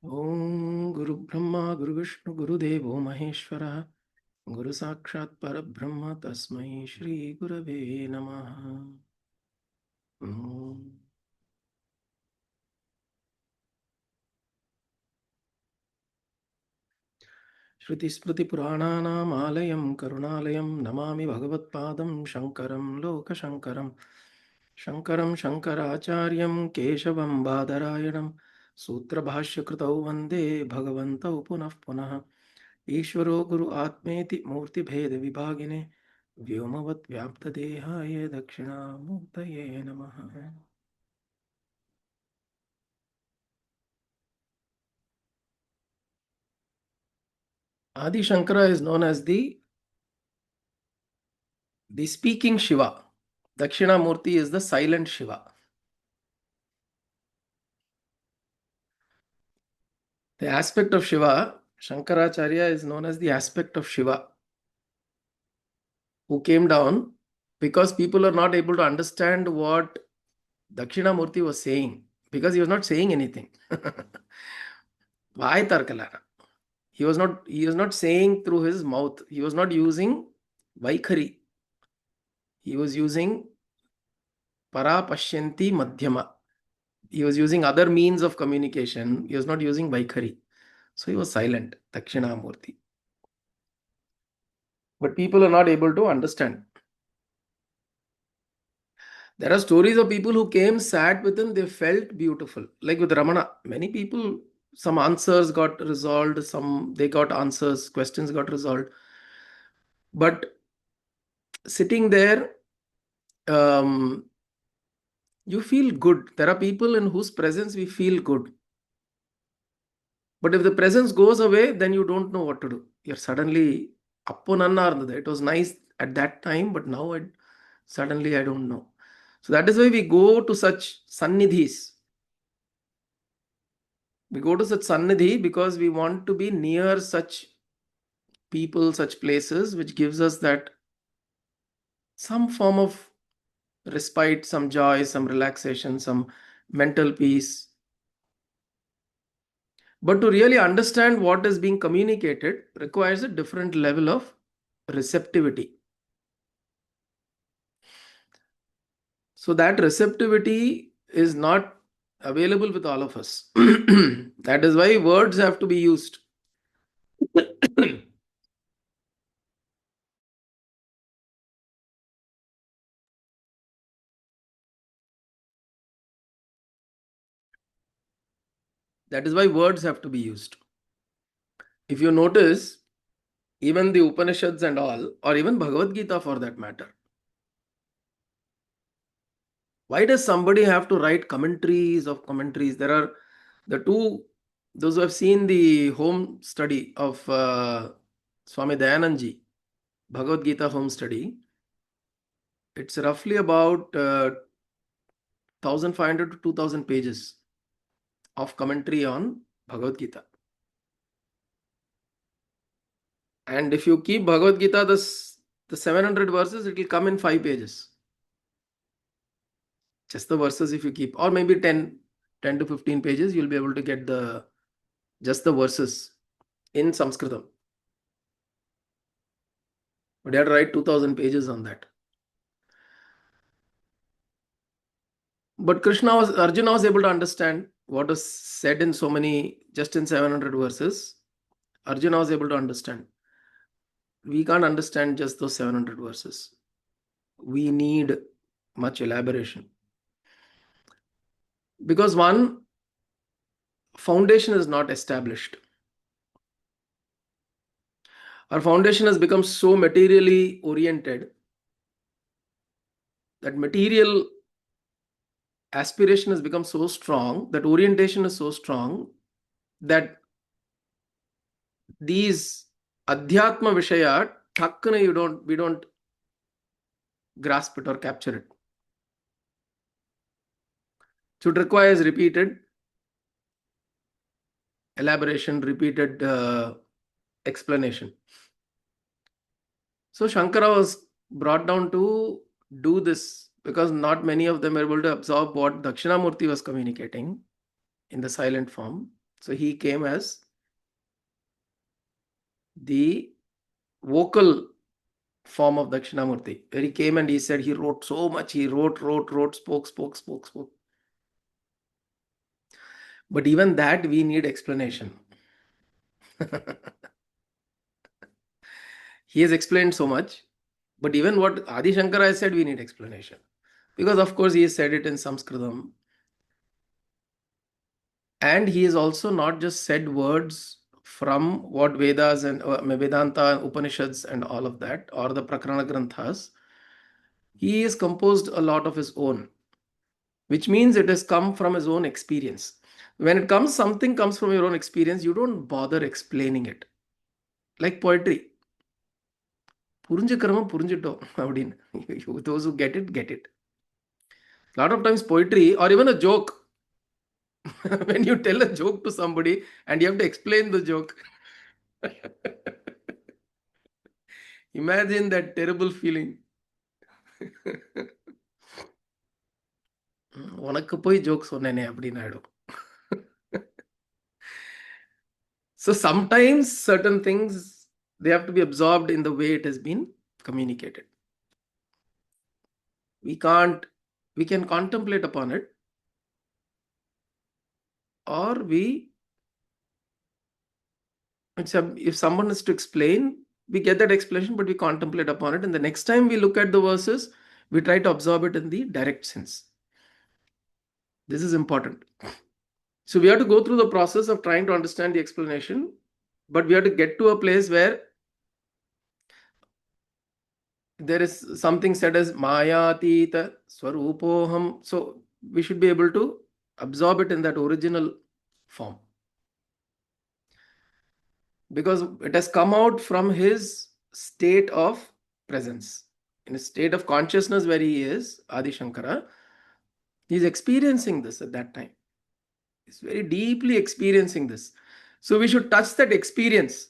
Om Guru Brahma Guru Vishnu Guru Devo Maheshwara Guru Sakshat Parabrahma Tasmai Shri Gurave Namaha. Om. Shruti Smriti Purananam Alayam Karunalayam Namami Bhagavatpadam Shankaram Loka Shankaram Shankaram Shankaracharyam Keshavam Badarayanam Sutra Bhashya Kritau Vande Bhagavantau Punah Punah ईश्वरो गुरु आत्मेति मूर्ति भेद विभागिने व्योमवत् व्याप्त देहाय दक्षिणामूर्तये नमः. Adi Shankara is known as the speaking Shiva. Dakshinamurti is the silent Shiva. The aspect of Shiva, Shankaracharya is known as the aspect of Shiva, who came down because people are not able to understand what Dakshinamurti was saying, because he was not saying anything. Vai tarkalara. He was not saying through his mouth. He was not using Vaikhari. He was using Para Pashyanti Madhyama. He was using other means of communication. He was not using Vaikhari. So he was silent, Dakshinamurti. But people are not able to understand. There are stories of people who came, sat with him, they felt beautiful. Like with Ramana, many people, some answers got resolved, some they got answers, questions got resolved. But sitting there, you feel good. There are people in whose presence we feel good. But if the presence goes away, then you don't know what to do. You're suddenly appunanna. It was nice at that time, but now suddenly I don't know. So that is why we go to such sannidhis. We go to such sannidhi because we want to be near such people, such places, which gives us that some form of respite, some joy, some relaxation, some mental peace. But to really understand what is being communicated requires a different level of receptivity. So that receptivity is not available with all of us. That is why words have to be used. That is why words have to be used. If you notice, even the Upanishads and all, or even Bhagavad Gita for that matter, why does somebody have to write commentaries of commentaries? There are those who have seen the home study of Swami Dayanandji, Bhagavad Gita home study. It's roughly about 1500 to 2000 pages of commentary on Bhagavad Gita. And if you keep Bhagavad Gita, the 700 verses, it will come in 5 pages. Just the verses if you keep, or maybe 10 to 15 pages, you'll be able to get just the verses in Sanskritam. But you have to write 2000 pages on that. But Arjuna was able to understand what is said in just in 700 verses. Arjuna was able to understand. We can't understand just those 700 verses. We need much elaboration. Because one, foundation is not established. Our foundation has become so materially oriented that material aspiration has become so strong, that orientation is so strong, that these adhyatma vishaya, we don't grasp it or capture it. So it requires repeated elaboration, repeated explanation. So Shankara was brought down to do this because not many of them were able to absorb what Dakshinamurti was communicating in the silent form. So he came as the vocal form of Dakshinamurti, where he came and he said he wrote so much. He wrote, spoke. But even that we need explanation. He has explained so much, but even what Adi Shankara has said, we need explanation. Because, of course, he has said it in Sanskritam. And he has also not just said words from what Vedas and Vedanta, Upanishads, and all of that, or the Prakarana Granthas. He has composed a lot of his own, which means it has come from his own experience. When something comes from your own experience, you don't bother explaining it. Like poetry. புரிஞ்சுக்கிறவன் புரிஞ்சுட்டோம் அப்படின்னு. Those who get it, get it. A lot of times poetry or even a joke, when you tell a joke to somebody and you have to explain the joke, imagine that terrible feeling. உனக்கு போய் joke சொன்னேனே அப்படின்னு ஆயிடும். So sometimes certain things, they have to be absorbed in the way it has been communicated. We can contemplate upon it, or if someone is to explain, we get that explanation, but we contemplate upon it. And the next time we look at the verses, we try to absorb it in the direct sense. This is important. So we have to go through the process of trying to understand the explanation, but we have to get to a place where there is something said as Mayatita Swarupoham. So we should be able to absorb it in that original form, because it has come out from his state of presence. In a state of consciousness where he is, Adi Shankara, he is experiencing this at that time. He's very deeply experiencing this. So we should touch that experience.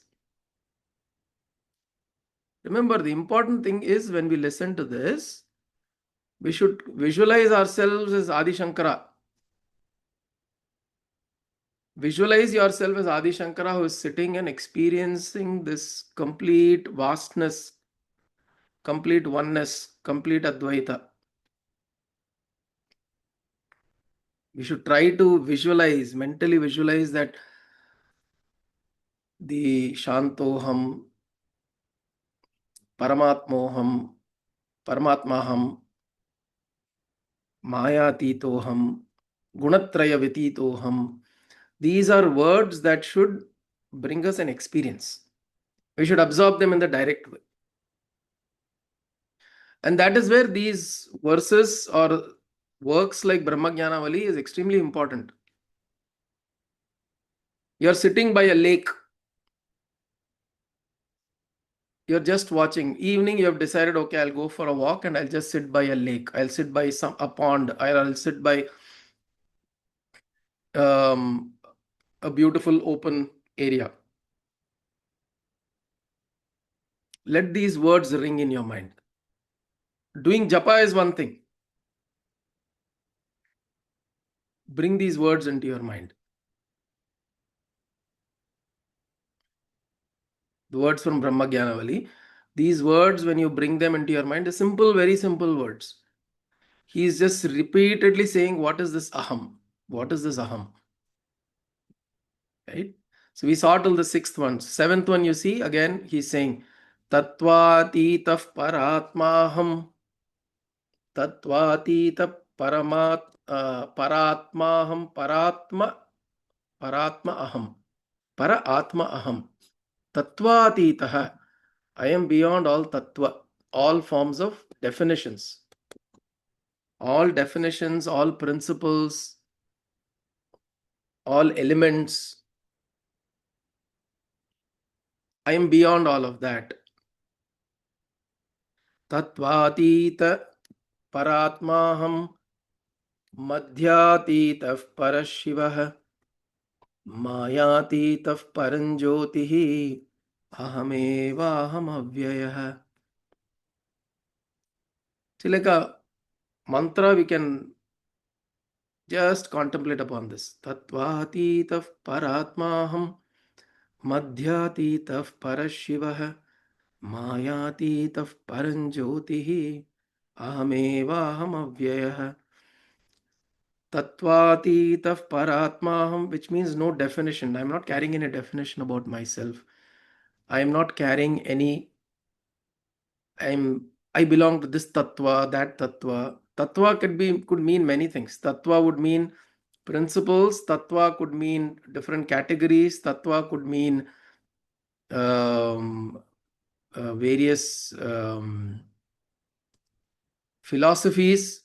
Remember, the important thing is when we listen to this, we should visualize ourselves as Adi Shankara. Visualize yourself as Adi Shankara, who is sitting and experiencing this complete vastness, complete oneness, complete Advaita. We should try to visualize, mentally visualize that the Shantoham, Paramatmoham, Paramatmaham, Mayatitoham, Gunatraya Vititoham. These are words that should bring us an experience. We should absorb them in the direct way. And that is where these verses or works like Brahmajnanavali is extremely important. You're sitting by a lake. You're just watching. Evening, you have decided, okay, I'll go for a walk and I'll just sit by a lake. I'll sit by a pond. I'll sit by a beautiful open area. Let these words ring in your mind. Doing japa is one thing. Bring these words into your mind. The words from Brahmajnanavali. These words, when you bring them into your mind, are simple, very simple words. He is just repeatedly saying, what is this aham? What is this aham? Right? So we saw till the sixth one. Seventh one, you see, again, he's saying, Tatvatitah paratmaham. Tatvatitah paratmaham paratma aham. Para atma aham. Tatvatitah. I am beyond all tattva, all forms of definitions. All definitions, all principles, all elements. I am beyond all of that. Tatvatita paratmaham madhyatitah parashivah mayatitah paranjyotihi ahamevaham avyayah. So like a mantra we can Just contemplate upon this. Tatvatitah paratmaham madhyatitah parashivah mayatitah paranjyotihi ahamevaham avyayah. Tatvatitah paratmaham, which means no definition. I'm not carrying any definition about myself. I am not carrying any, I belong to this tattva, that tattva. Tattva could mean many things. Tattva would mean principles. Tattva could mean different categories. Tattva could mean um, various philosophies.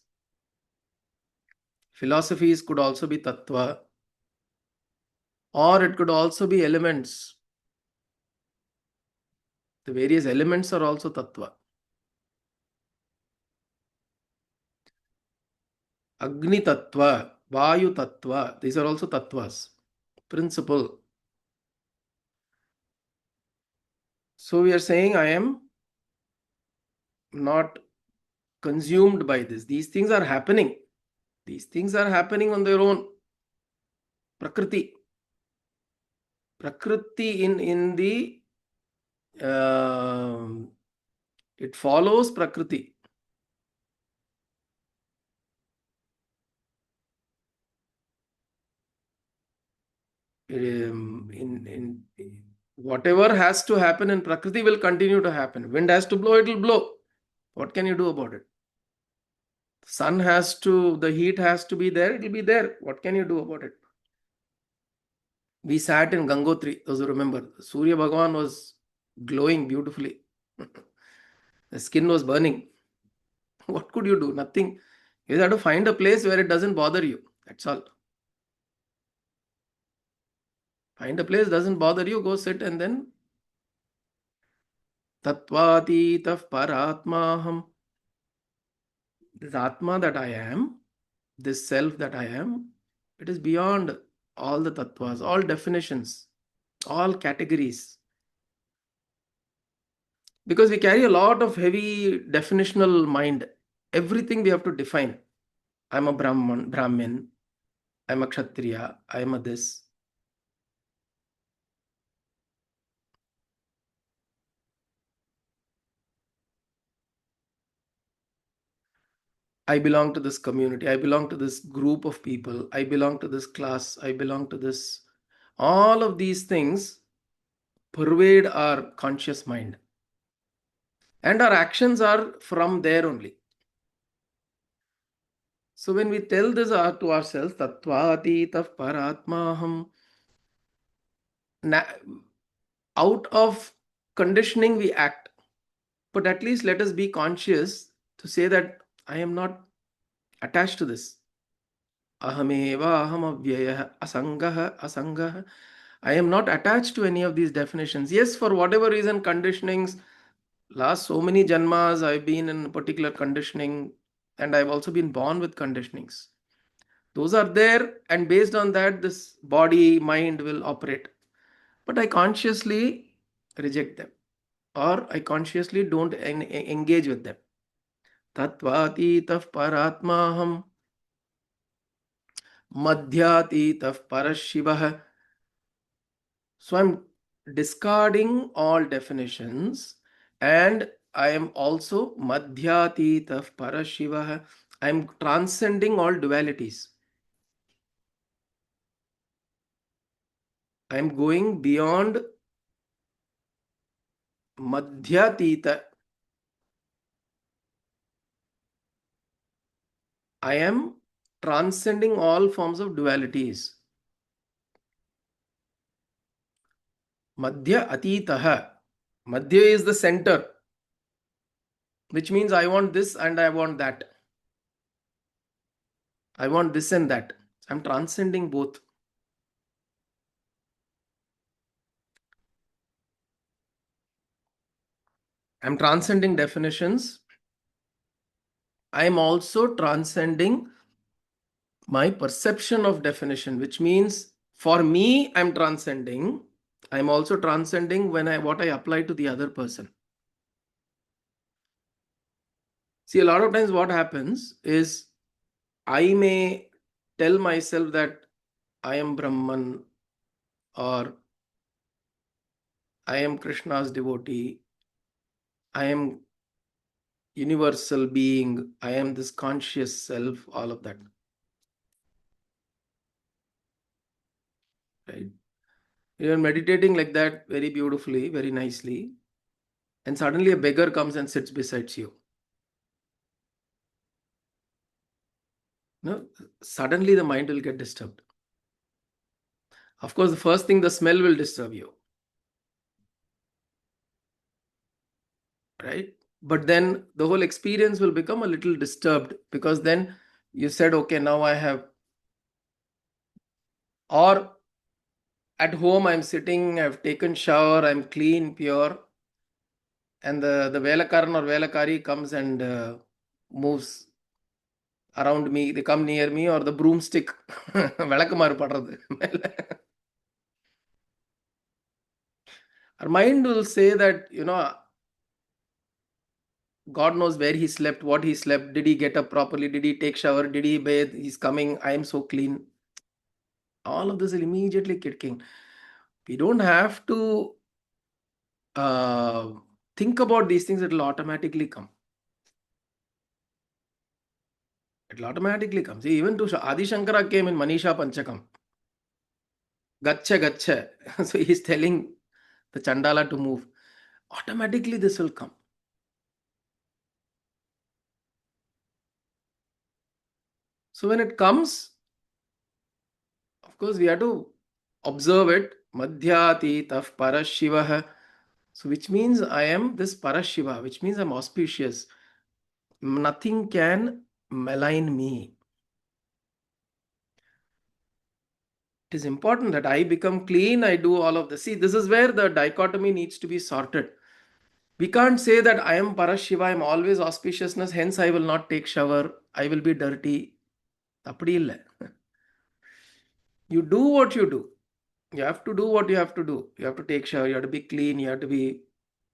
Philosophies could also be tattva, or it could also be elements. The various elements are also tattva. Agni tattva, Vayu tattva, these are also tattvas. Principle. So we are saying I am not consumed by this. These things are happening. These things are happening on their own. Prakriti. Prakriti in the it follows Prakriti. In whatever has to happen in Prakriti will continue to happen. Wind has to blow, it will blow. What can you do about it? Sun has to, the heat has to be there, it will be there. What can you do about it? We sat in Gangotri, those who remember. Surya Bhagavan was glowing beautifully. The skin was burning. What could you do? Nothing. You have to find a place where it doesn't bother you. That's all. Find a place doesn't bother you, go sit and then Tatvatitah paratmaham. This Atma that I am, this self that I am, it is beyond all the tattvas, all definitions, all categories. Because we carry a lot of heavy definitional mind. Everything we have to define. I'm a Brahmin, I'm a Kshatriya, I'm a this. I belong to this community, I belong to this group of people, I belong to this class, I belong to this. All of these things pervade our conscious mind. And our actions are from there only. So when we tell this to ourselves, Tatvatitah paratmaham, out of conditioning we act. But at least let us be conscious to say that I am not attached to this. Ahameva aham avyayah asangah. I am not attached to any of these definitions. Yes, for whatever reason, conditionings, last so many janmas, I've been in particular conditioning, and I've also been born with conditionings. Those are there, and based on that, this body, mind will operate. But I consciously reject them, or I consciously don't engage with them. Tatvatitah paratmaham madhyatitah parashivah. So I'm discarding all definitions, and I am also madhyatitah parashivah. I'm transcending all dualities. I'm going beyond madhyatita. I am transcending all forms of dualities. Madhya atitaha. Madhya is the center, which means I want this and I want that. I want this and that. I'm transcending both. I'm transcending definitions. I am also transcending my perception of definition, which means for me, I'm transcending. I'm also transcending what I apply to the other person. See, a lot of times what happens is I may tell myself that I am Brahman, or I am Krishna's devotee, I am universal being, I am this conscious self, all of that. Right? You are meditating like that very beautifully, very nicely, and suddenly a beggar comes and sits beside you. No, suddenly the mind will get disturbed. Of course, the first thing, the smell will disturb you, right? But then the whole experience will become a little disturbed, because then you said, okay, now I have, or at home I'm sitting, I've taken shower, I'm clean, pure, and the velakaran or velakari comes and moves around me, they come near me, or the broomstick விளக்குமாறு படுறது மேல. Our mind will say that, God knows where he slept, what he slept, did he get up properly, did he take shower, did he bathe, he's coming, I am so clean. All of this will immediately kick in. We don't have to uh, think about these things, it will automatically come. It will automatically come. See, even to Adi Shankara came in Manisha Panchakam. Gaccha, gaccha. So he's telling the Chandala to move. Automatically this will come. So when it comes, of course, we have to observe it. Madhyatitah parashivah. So which means I am this parashiva, which means I'm auspicious. Nothing can malign me. It is important that I become clean, I do all of this. See, this is where the dichotomy needs to be sorted. We can't say that I am Parashiva, I am always auspiciousness, hence I will not take shower, I will be dirty. Appadi illa. You do what you do. You have to do what you have to do. You have to take shower, you have to be clean, you have to be,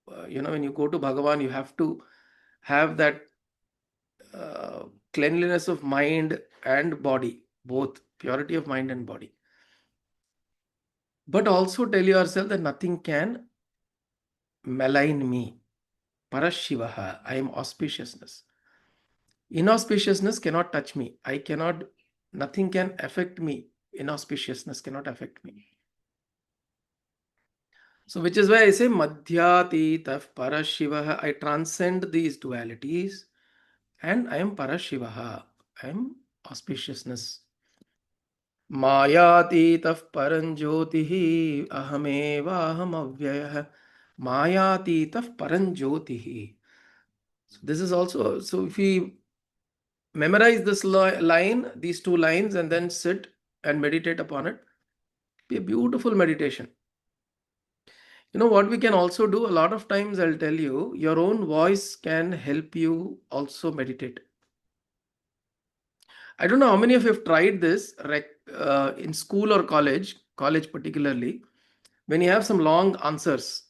when you go to Bhagavan, you have to have that cleanliness of mind and body, both purity of mind and body. But also tell yourself that nothing can malign me. Parashivaha, I am auspiciousness. Inauspiciousness cannot touch me. Nothing can affect me. Inauspiciousness cannot affect me. So, which is why I say Madhyatitah Parashivaha. I transcend these dualities and I am Parashivaha. I am auspiciousness. Mayatitah Paranjyotihi Ahameva Aham Avyayah. Mayatitah Paranjyotihi. So this is also, so if we memorize this line, these two lines, and then sit and meditate upon it, be a beautiful meditation. You know what we can also do? A lot of times I'll tell you, your own voice can help you also meditate. I don't know how many of you have tried this in school or college particularly, when you have some long answers.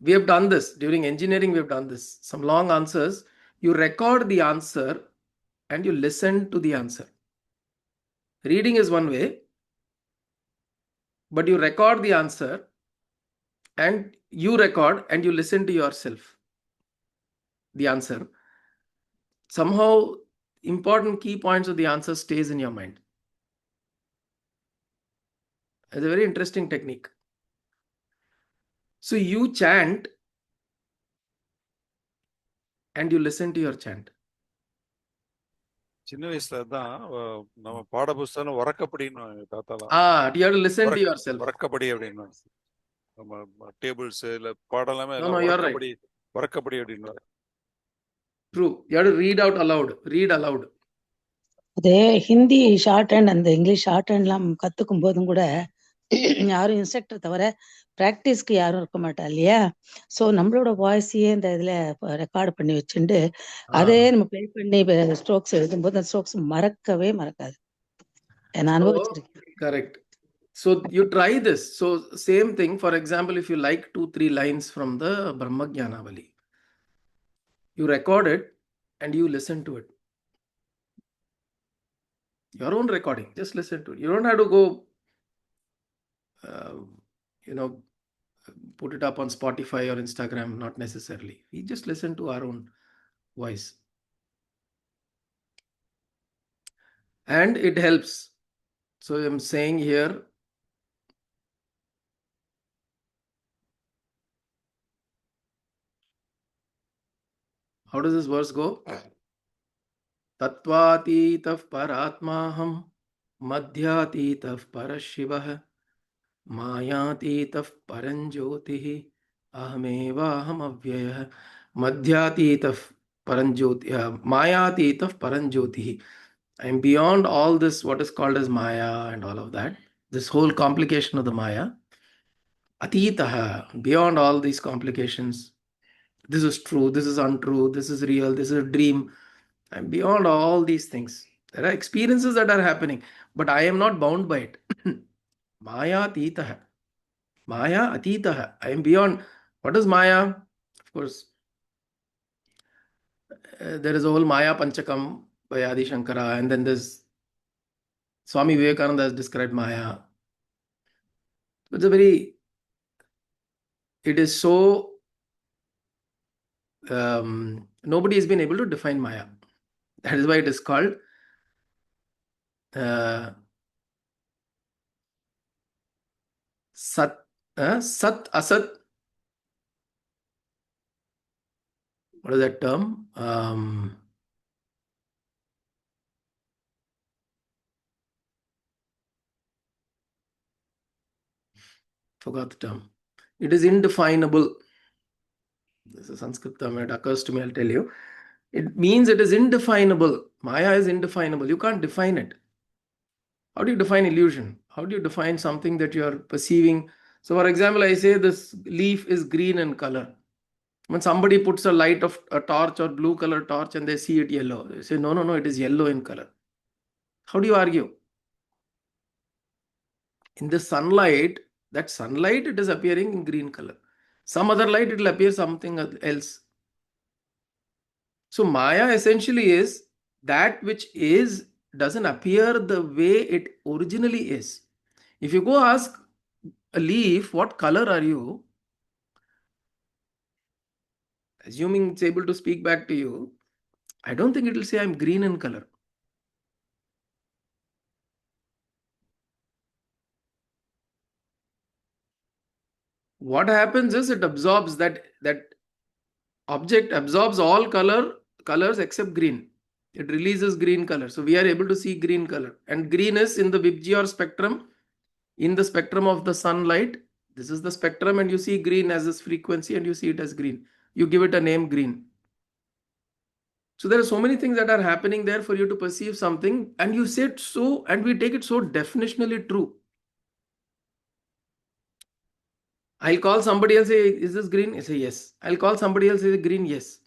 We have done this during engineering, we have done this. Some long answers, you record the answer and you listen to the answer. Reading is one way, but you record the answer and you record and you listen to yourself, the answer. Somehow, important key points of the answer stays in your mind. It's a very interesting technique. So you chant and you listen to your chant. சின்ன வயசுல தான் நம்ம பாட புஸ்தகம் வரக்கப்படின்னு தாத்தாலாம். You have to listen to yourself. வரக்கப்படி அப்படின்னு நம்ம tables இல்ல பாடலாமே No, you're right. வரக்கப்படி அப்படின்னு. True. You have to read out aloud. Read aloud. அதே ஹிந்தி ஷார்ட் ஹேண்ட் அந்த இங்கிலீஷ் ஷார்ட் ஹேண்ட்லாம் கத்துக்கும் போதும் கூட யாரும் இன்ஸ்ட்ரக்டர் தவிர பிராக்டிஸ்க்கு யாரும் இருக்க மாட்டா இல்லையா? ஸோ நம்மளோட வாய்ஸையே இந்த இதுல ரெக்கார்ட் பண்ணி வச்சுட்டு அதே நம்ம ப்ளே பண்ணி ஸ்ட்ரோக்ஸ் எழுதும்போது அந்த ஸ்ட்ரோக்ஸ் மறக்கவே மறக்காது. நான் அனுபவிச்சிருக்கேன். Correct. So you try this. So same thing. For example, if you like 2-3 lines from the Brahmajnanavali, you record it and you listen to it. Your own recording. Just listen to it. You don't have to go, you know, put it up on Spotify or Instagram, not necessarily. We just listen to our own voice. And it helps. So I'm saying here, how does this verse go? Tatvatitah paratmaham madhyatitah parashivah मायातीतः परञ्ज्योतिः अहमेवाहम् अव्ययः madhyatitah paranjyoti mayaatitah paranjyotiः. I am beyond all this what is called as maya and all of that, this whole complication of the maya. Atitah, beyond all these complications. This is true, this is untrue, this is real, this is a dream. I'm beyond all these things. There are experiences that are happening, but I am not bound by it. Maya atitah. Maya atitah. I am beyond. What is Maya? Of course, there is a whole Maya Panchakam by Adi Shankara, and then there's Swami Vivekananda has described Maya. It's a very, it is so, nobody has been able to define Maya. That is why it is called Sat, Sat, Asat. What is that term? Forgot the term. It is indefinable. This is a Sanskrit term. It occurs to me, I'll tell you. It means it is indefinable. Maya is indefinable. You can't define it. How do you define illusion? How do you define something that you are perceiving? So, for example, I say this leaf is green in color. When somebody puts a light of a torch or blue color torch and they see it yellow, they say, no, no, no, it is yellow in color. How do you argue? In the sunlight, that sunlight, it is appearing in green color. Some other light, it will appear something else. So Maya essentially is that which is doesn't appear the way it originally is. If you go ask a leaf, what color are you? Assuming it's able to speak back to you, I don't think it will say I'm green in color. What happens is it absorbs that object absorbs all colors except green. It releases green color. So we are able to see green color. And green is in the Vibgyor spectrum, in the spectrum of the sunlight. This is the spectrum, and you see green as this frequency, and you see it as green. You give it a name green. So there are so many things that are happening there for you to perceive something, and you say it so, and we take it so definitionally true. I'll call somebody else, say, is this green? I say, yes. I'll call somebody else, say, green, yes.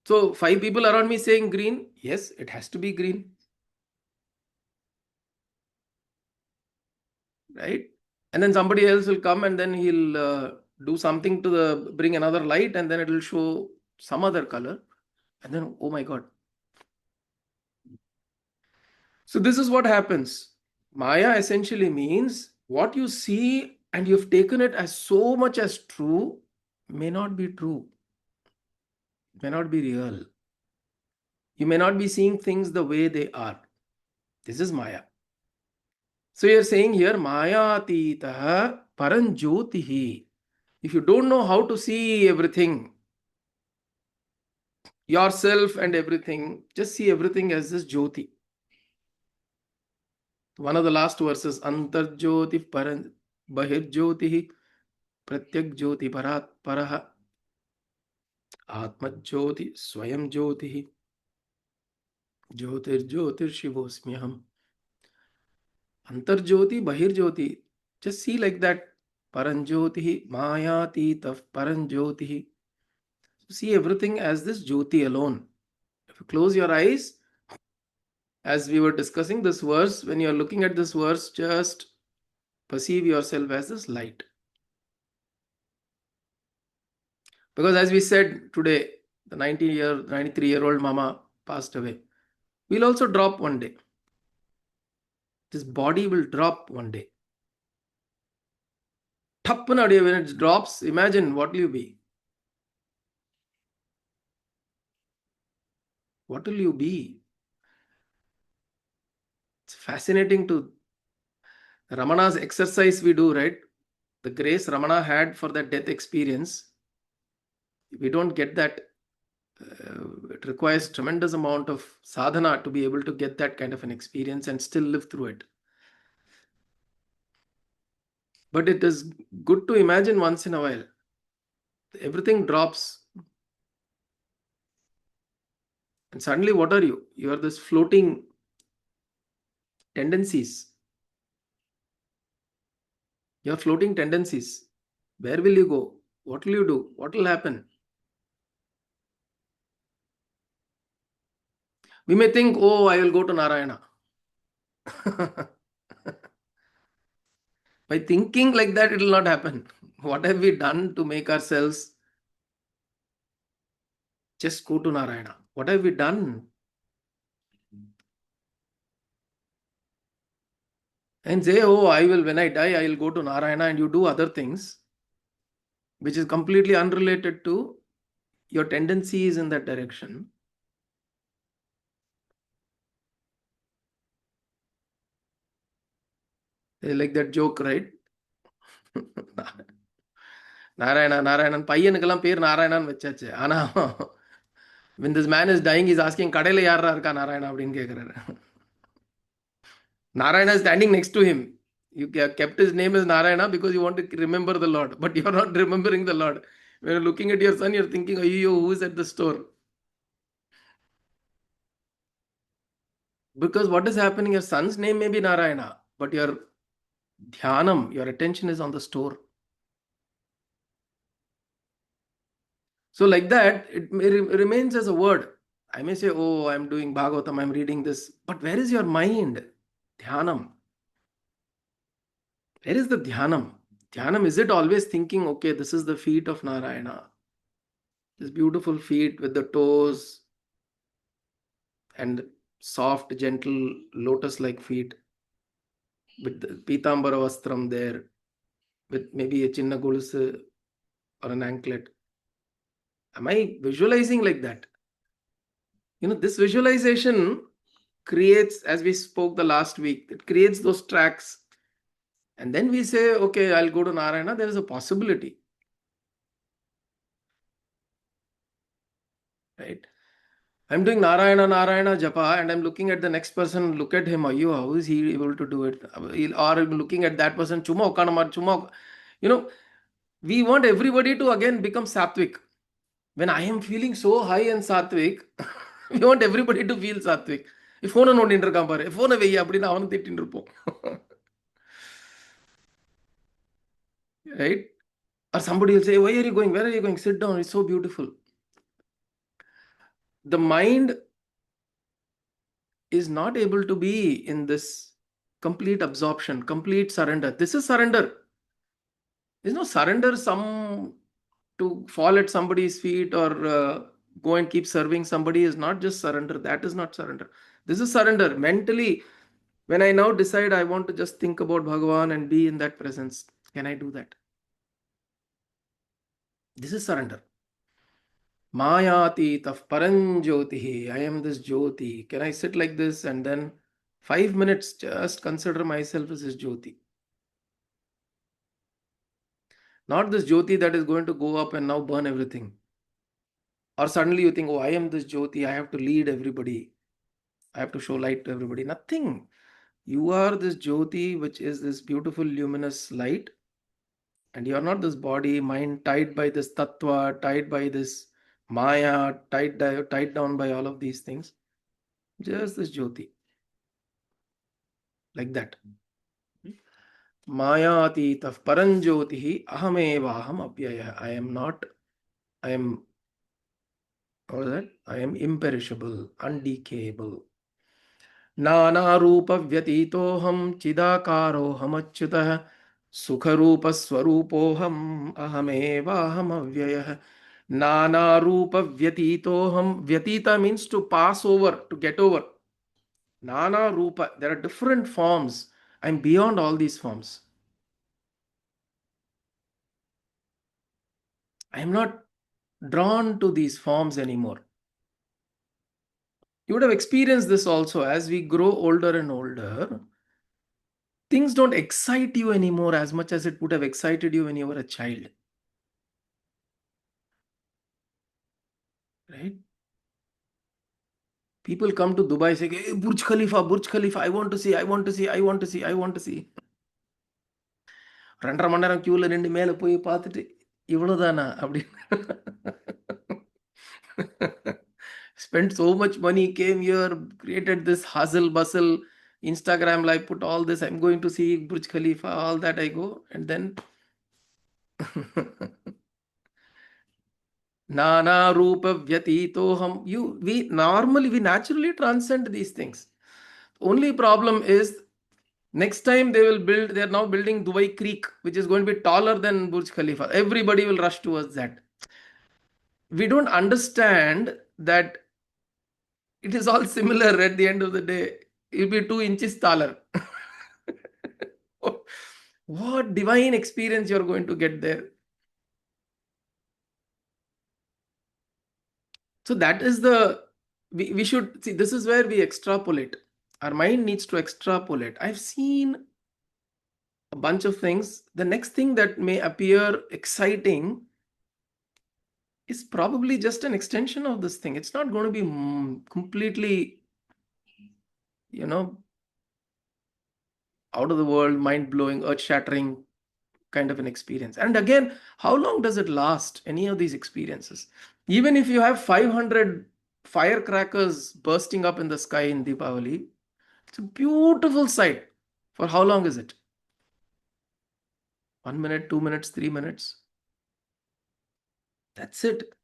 So 5 people around me saying green, yes, it has to be green. Right? And then somebody else will come and then he'll do something to bring another light, and then it will show some other color. And then, oh my God. So this is what happens. Maya essentially means what you see and you've taken it as so much as true may not be true, may not be real. You may not be seeing things the way they are. This is Maya. So you're saying here, Maya atitah paranjyotihi. If you don't know how to see everything, yourself and everything, just see everything as this jyoti. One of the last verses, Antarjyoti paran bahirjyotihi pratyak jyoti parat paraha atmajyoti swayam jyotihi jyotir shivosmyaham. Antarjyoti bahirjyoti. Just see like that. Paranjyotihi mayatitah paranjyotihi. See everything as this jyoti alone. If you close your eyes, as we were discussing this verse, when you are looking at this verse, just perceive yourself as this light. Because as we said today, the 93 year 93 old mama passed away. We'll also drop one day. This body will drop one day. Tappanadi, when it drops, imagine what will you be? What will you be? It's fascinating to Ramana's exercise we do, right? The grace Ramana had for that death experience, we don't get that. It requires tremendous amount of sadhana to be able to get that kind of an experience and still live through it. But it is good to imagine once in a while. Everything drops. And suddenly, what are you? You are this floating tendencies. You are floating tendencies. Where will you go? What will you do? What will happen? We may think, oh, I will go to Narayana. By thinking like that, it will not happen. What have we done to make ourselves just go to Narayana? What have we done? And say, oh, I will, when I die, I will go to Narayana, and you do other things, which is completely unrelated to your tendencies in that direction. They like that joke, right? Narayana, Narayanan, பையனுக்கெல்லாம் பேர் நாராயணான்னு வச்சாச்சு. ஆனா when this man is dying, he's asking, கடையில யாரா இருக்கா நாராயணா அப்படின்னு கேட்கிறாரு. Narayana is standing next to him. You kept his name as Narayana because you want to remember the Lord, but you're not remembering the Lord. When you're looking at your son, you're thinking, ayyo, who is at the store? Because what is happening, your son's name may be Narayana, but your dhyanam, your attention is on the store. So like that, it remains as a word. I may say, oh, I'm doing Bhagavatam, I'm reading this, but where is your mind? Dhyanam. Where is the dhyanam? Dhyanam, is it always thinking, okay, this is the feet of Narayana? This beautiful feet with the toes and soft, gentle, lotus-like feet with the Pitambara Vastram there, with maybe a chinna golusu or an anklet. Am I visualizing like that? This visualization creates, as we spoke the last week, it creates those tracks. And then we say, okay, I'll go to Narayana. There is a possibility. Right? I'm doing Narayana, Narayana Japa, and I'm looking at the next person, look at him, how is he able to do it? Or I'm looking at that person, Chuma Ukanamar, Chuma. We want everybody to again become Sattvic. When I am feeling so high and Sattvic, we want everybody to feel Sattvic. If phone no intercom pare, phone away, appadina avanu thittindirupom. Right? Or somebody will say, why are you going? Where are you going? Sit down. It's so beautiful. The mind is not able to be in this complete absorption, complete surrender. This is surrender. There's no surrender to fall at somebody's feet or go and keep serving somebody is not just surrender. That is not surrender. This is surrender. Mentally, when I now decide I want to just think about Bhagavan and be in that presence, can I do that? This is surrender. Mayati taf paranjyotihi. I am this Jyoti. Can I sit like this and then 5 minutes just consider myself as this Jyoti? Not this Jyoti that is going to go up and now burn everything. Or suddenly you think, oh, I am this Jyoti. I have to lead everybody. I have to show light to everybody. Nothing. You are this Jyoti, which is this beautiful luminous light. And you are not this body, mind tied by this tattva, tied by this maya, tied down by all of these things. Just this Jyoti. Like that. Mayatitah paranjyotihi ahamevaham avyaya. I am not, I am, what is that? I am imperishable, undecayable. Nana rupa vyatitoham chidakaroham achyutah sukharupa swarupoham ahamevaham avyaya. Nana rupa vyatitoham. Vyatita means to pass over, to get over. Nana Rupa. There are different forms. I'm beyond all these forms. I am not drawn to these forms anymore. You would have experienced this also as we grow older and older. Things don't excite you anymore as much as it would have excited you when you were a child. Right? People come to Dubai saying, hey, Burj Khalifa, I want to see, I want to see, I want to see, I want to see. 2.5 மணி நேரம் கியூல நின்று மேலே போய் பார்த்துட்டு இவ்வளவுதானா அப்படின்னு. Spent so much money, came here, created this hustle bustle, Instagram live, put all this, I'm going to see Burj Khalifa, all that I go, and then Nana Rupa Vyatitoham. We naturally transcend these things. Only problem is next time they are now building Dubai Creek, which is going to be taller than Burj Khalifa. Everybody will rush towards that. We don't understand that it is all similar at the end of the day. It will be 2 inches taller. What divine experience you're going to get there. So that is we should see, this is where we extrapolate. Our mind needs to extrapolate. I've seen a bunch of things. The next thing that may appear exciting is probably just an extension of this thing. It's not going to be completely, out of the world, mind-blowing, earth-shattering kind of an experience. And again, how long does it last, any of these experiences? Even if you have 500 firecrackers bursting up in the sky in Deepavali, it's a beautiful sight. For how long is it? 1 minute, 2 minutes, 3 minutes. That's it.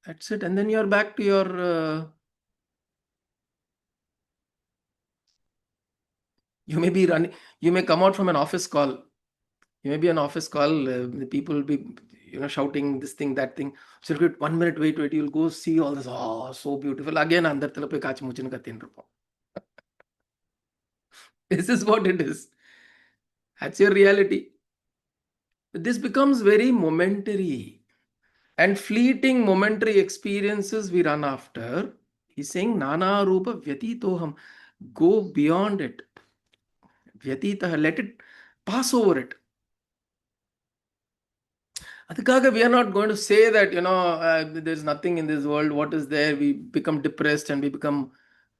That's it. And then you're back to your you may be running, you may come out from an office call. You may be an office call, the people will be shouting this thing, that thing. So 1 minute, wait, you'll go see all this. Oh, so beautiful. Again, andar tala poi kaach muchin kattin rupo. This is what it is. That's your reality. This becomes very momentary. And fleeting momentary experiences we run after. He's saying, Nana Rupa Vyatitoham. Go beyond it. Vyatitah, let it pass over it. Adhikaga, we are not going to say that, there's nothing in this world. What is there? We become depressed and we become,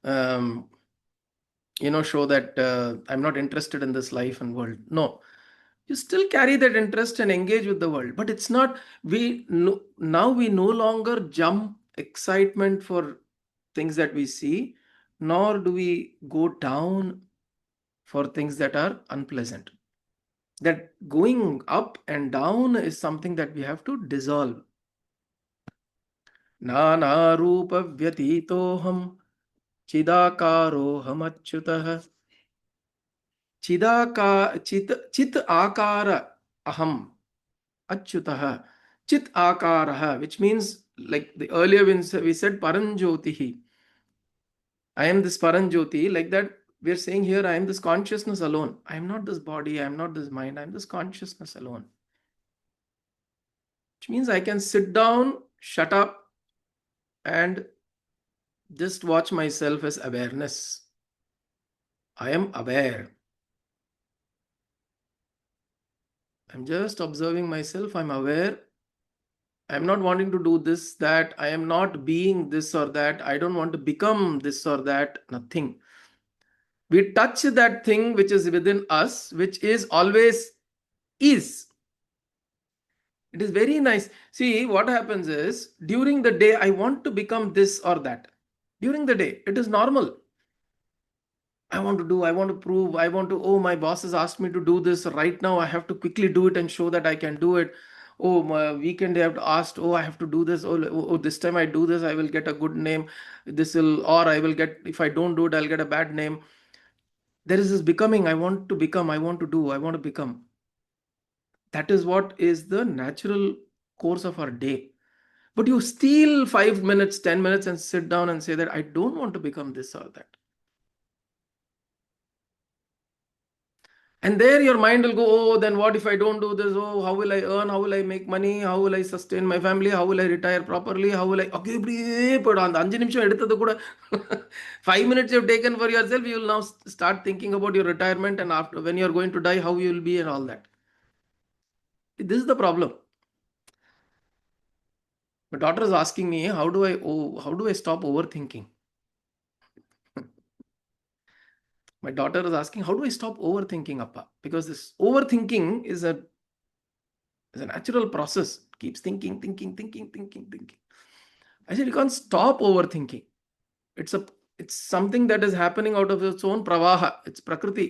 show that I'm not interested in this life and world. No. You still carry that interest and engage with the world. But it's not, now we no longer jump excitement for things that we see, nor do we go down for things that are unpleasant. That going up and down is something that we have to dissolve. Nana Rupa Vyatitoham Chidakaroham Achyutah. Chit Akara Aham Achyutah. Chit Akaraha, which means, like the earlier when we said Paranjyotihi. I am this Paranjyoti, like that. We are saying here, I am this consciousness alone. I am not this body, I am not this mind, I am this consciousness alone. Which means I can sit down, shut up, and just watch myself as awareness. I am aware. I'm just observing myself, I'm aware. I'm not wanting to do this, that. I am not being this or that. I don't want to become this or that. Nothing. We touch that thing which is within us, which is always is. It is very nice. See, what happens is, during the day, I want to become this or that. During the day, it is normal. I want to do, I want to prove, I want to, oh, my boss has asked me to do this. Right now, I have to quickly do it and show that I can do it. Oh, my weekend, they have asked, oh, I have to do this. Oh, this time I do this, I will get a good name. Or I will get, if I don't do it, I'll get a bad name. There is this becoming. I want to become, I want to do, I want to become. That is what is the natural course of our day. But you steal 5 minutes, 10 minutes and sit down and say that I don't want to become this or that. And there your mind will go, oh, then what if I don't do this? Oh, how will I earn? How will I make money? How will I sustain my family? How will I retire properly? How will I... Okay, but on the 5 நிமிஷம் எடுத்தது கூட 5 minutes you've taken for yourself, you will now start thinking about your retirement and after when you're going to die, how you will be and all that. This is the problem. My daughter is asking me, how do I stop overthinking? My daughter is asking, how do I stop overthinking, Appa? Because this overthinking is a natural process. It keeps thinking. I said, you can't stop overthinking. It's something that is happening out of its own pravaha. It's prakriti.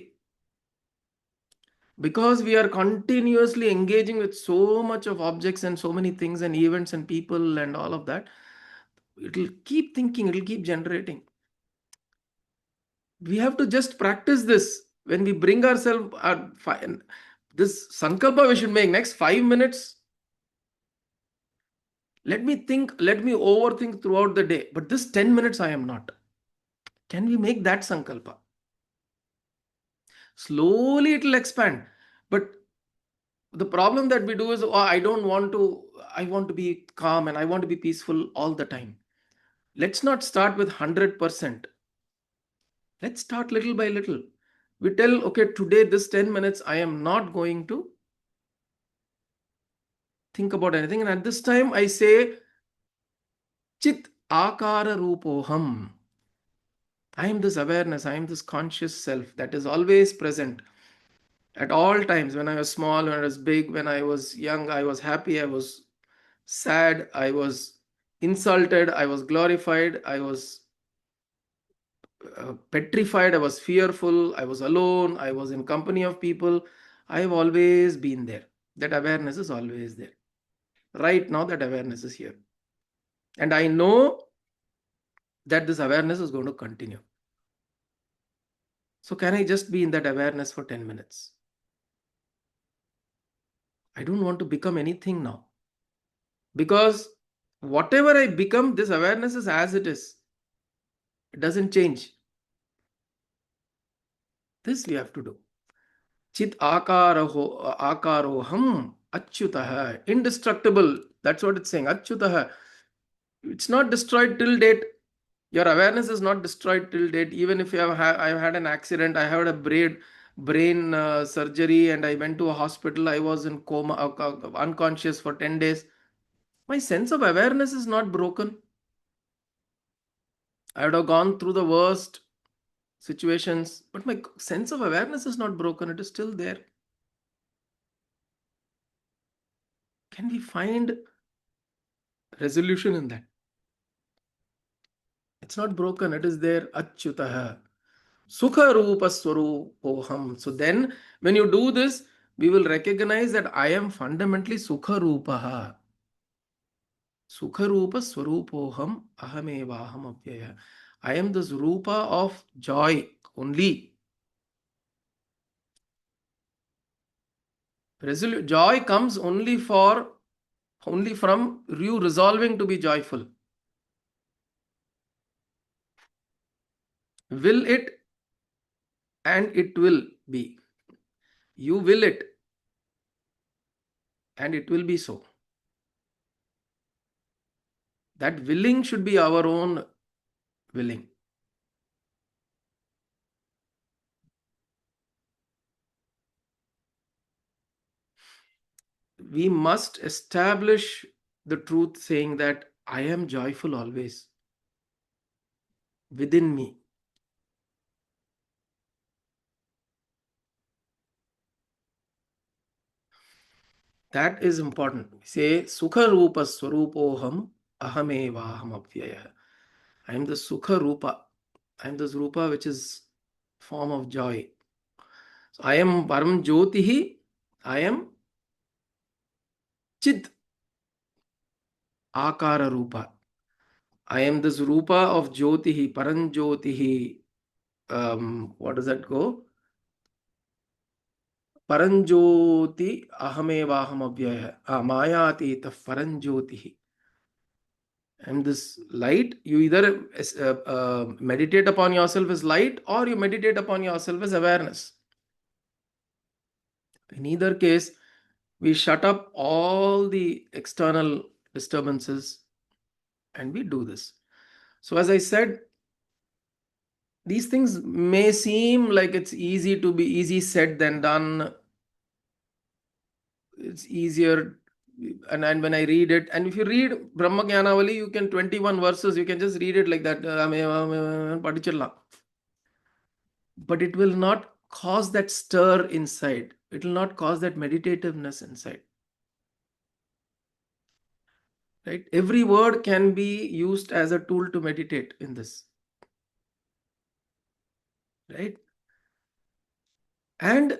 Because we are continuously engaging with so much of objects and so many things and events and people and all of that, it'll keep thinking, it'll keep generating. We have to just practice this. When we bring ourselves, this sankalpa we should make next 5 minutes. Let me think, let me overthink throughout the day. But this 10 minutes I am not. Can we make that sankalpa? Slowly it will expand. But the problem that we do is, I want to be calm and I want to be peaceful all the time. Let's not start with 100%. Let's start little by little. We tell, okay, today this 10 minutes, I am not going to think about anything. And at this time, I say, Chit Akara Rupoham. I am this awareness, I am this conscious self that is always present at all times. When I was small, when I was big, when I was young, I was happy, I was sad, I was insulted, I was glorified, I was petrified, I was fearful, I was alone, I was in company of people. I have always been there. That awareness is always there. Right now, that awareness is here. And I know that this awareness is going to continue. So can I just be in that awareness for 10 minutes? I don't want to become anything now. Because whatever I become, this awareness is as it is. It doesn't change. This we have to do. Chit akaroham achyutah. Indestructible. That's what it's saying. Achyutah. It's not destroyed till date. Your awareness is not destroyed till date. Even if I've had an accident, I had a brain surgery and I went to a hospital, I was in coma, unconscious for 10 days. My sense of awareness is not broken. I would have gone through the worst situations, but my sense of awareness is not broken. It is still there. Can we find resolution in that? It's not broken. It is there. Achyutah. Sukha Rupa Swarupoham. So then, when you do this, we will recognize that I am fundamentally Sukha Rupaha. Sukha Rupa Swarupoham Ahamevaham Avyaya. I am this Rupa of joy only. Joy comes only from you resolving to be joyful. Will it, and it will be. You will it, and it will be so. That willing should be our own willing. We must establish the truth saying that I am joyful always within me. That is important. Say Sukha Rupa Swarupoham Ahamevaham Avyaya. I am the Sukha Rupa. I am this Rupa which is form of joy. So I am Param Jyotihi. I am Chit Akara Rupa. I am this Rupa of Jyotihi, Param Jyotihi. What does that go? Paranjoti ahamevaham avyaya. Mayatita paranjyotihi. And this light, you either meditate upon yourself as light, or you meditate upon yourself as awareness. In either case, we shut up all the external disturbances and we do this. So as I said, these things may seem like it's easy said than done. It's easier. And when I read it, and if you read Brahmajnanavali, you can 21 verses, you can just read it like that. படிச்சிடலாம். But it will not cause that stir inside. It will not cause that meditativeness inside. Right? Every word can be used as a tool to meditate in this. Right? And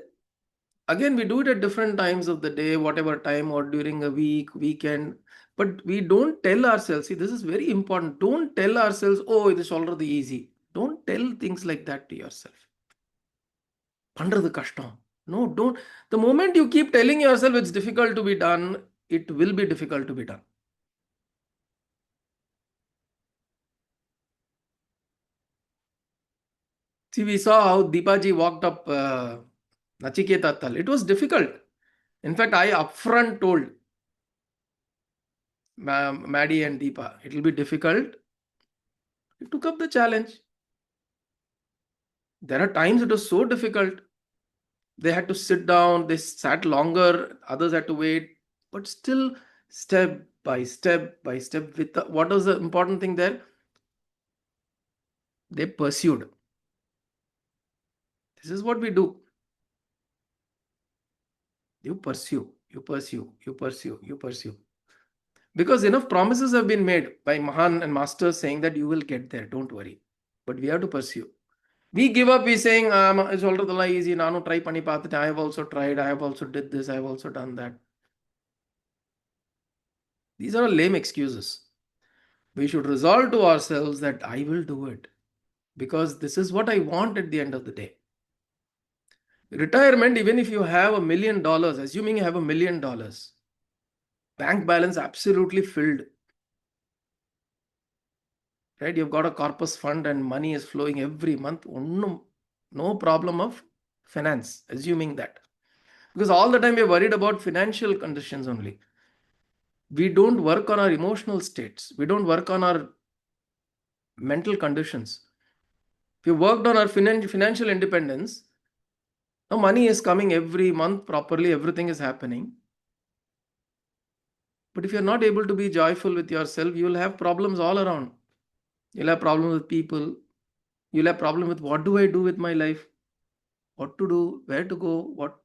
again, we do it at different times of the day, whatever time, or during a week, weekend. But we don't tell ourselves, see, this is very important. Don't tell ourselves, oh, it is already easy. Don't tell things like that to yourself. பண்றது கஷ்டம். No, don't. The moment you keep telling yourself it's difficult to be done, it will be difficult to be done. See, we saw how Deepaji walked up Nachiketa Tal. It was difficult. In fact, I upfront told Maddie and Deepa, it will be difficult. He took up the challenge. There are times it was so difficult. They had to sit down, they sat longer, others had to wait, but still, step by step by step, what was the important thing there? They pursued. This is what we do. You pursue, you pursue, you pursue, you pursue. Because enough promises have been made by Mahan and Masters saying that you will get there, don't worry. But we have to pursue. We give up, we saying, it's already easy, nanu try panni paathutten, I have also tried, I have also did this, I have also done that. These are lame excuses. We should resolve to ourselves that I will do it because this is what I want at the end of the day. Retirement, even if you have $1 million, assuming you have $1 million, bank balance absolutely filled, right? You've got a corpus fund and money is flowing every month. No problem of finance, assuming that. Because all the time we're worried about financial conditions only. We don't work on our emotional states. We don't work on our mental conditions. If we worked on our financial independence, now money is coming every month properly, everything is happening. But if you're not able to be joyful with yourself, you'll have problems all around. You'll have problems with people. You'll have problem with what do I do with my life? What to do? Where to go? What?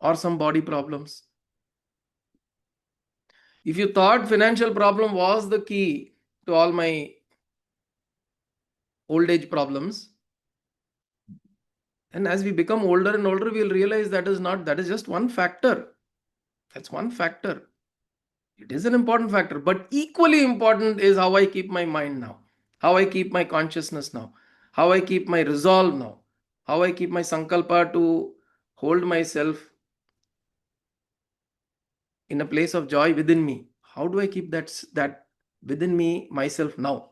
Or some body problems. If you thought financial problem was the key to all my old age problems, and as we become older and older, we'll realize that is just one factor. That's one factor. It is an important factor, but equally important is how I keep my mind now, how I keep my consciousness now, how I keep my resolve now, how I keep my sankalpa to hold myself in a place of joy within me. How do I keep that within me, myself now,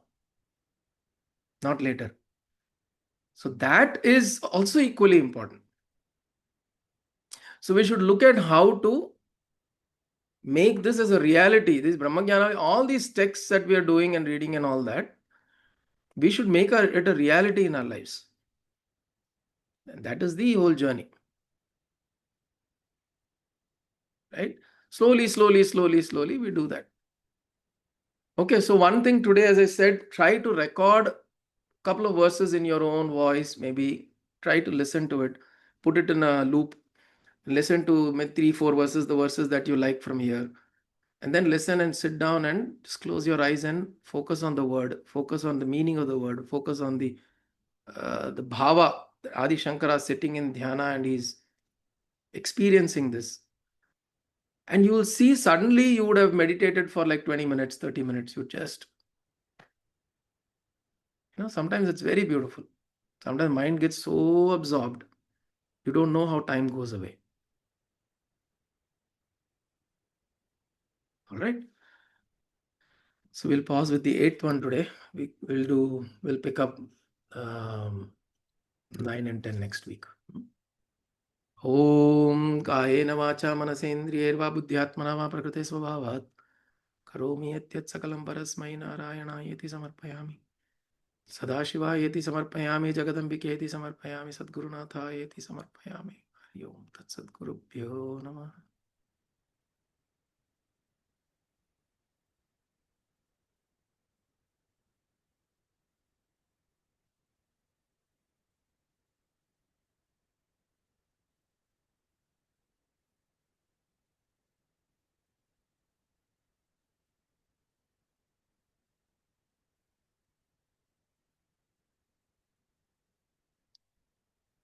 not later? So that is also equally important. So we should look at how to make this as a reality. This Brahmajnana, all these texts that we are doing and reading and all that, we should make it a reality in our lives. And that is the whole journey. Right? Slowly, we do that. Okay, so one thing today, as I said, try to record a couple of verses in your own voice. Maybe try to listen to it. Put it in a loop. Listen to 3-4 verses, the verses that you like from here. And then listen and sit down and just close your eyes and focus on the word. Focus on the meaning of the word. Focus on the bhava. Adi Shankara is sitting in dhyana and he's experiencing this. And you will see suddenly you would have meditated for like 20 minutes, 30 minutes. You just, sometimes it's very beautiful. Sometimes mind gets so absorbed. You don't know how time goes away. All right. So we'll pause with the 8th one today. We'll pick up 9 and 10 next week. Om Kayena Vacha Manasendriyerva Buddhyatmana Va Prakrite Svabhavat Karomi Yatyat Sakalam Parasmai Narayanayeti Samarpayami Sadashivayeti Samarpayami Jagadambiketi Samarpayami Sadgurunathayeti Samarpayami Hari Om Tat Sadgurubhyo Namah.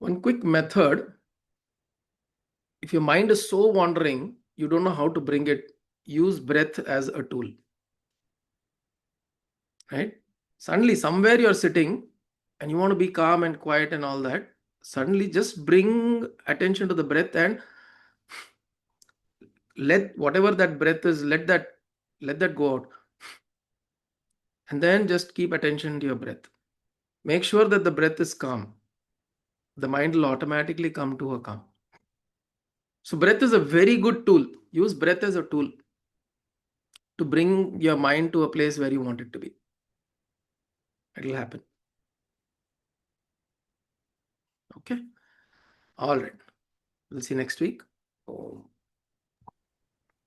One quick method: if your mind is so wandering, you don't know how to bring it, use breath as a tool. Right? Suddenly, somewhere you're sitting and you want to be calm and quiet and all that, suddenly just bring attention to the breath and let whatever that breath is, let that go out. And then just keep attention to your breath. Make sure that the breath is calm. The mind will automatically come to a calm. So breath is a very good tool. Use breath as a tool to bring your mind to a place where you want it to be. It will happen. Okay. All right. We'll see you next week. Om.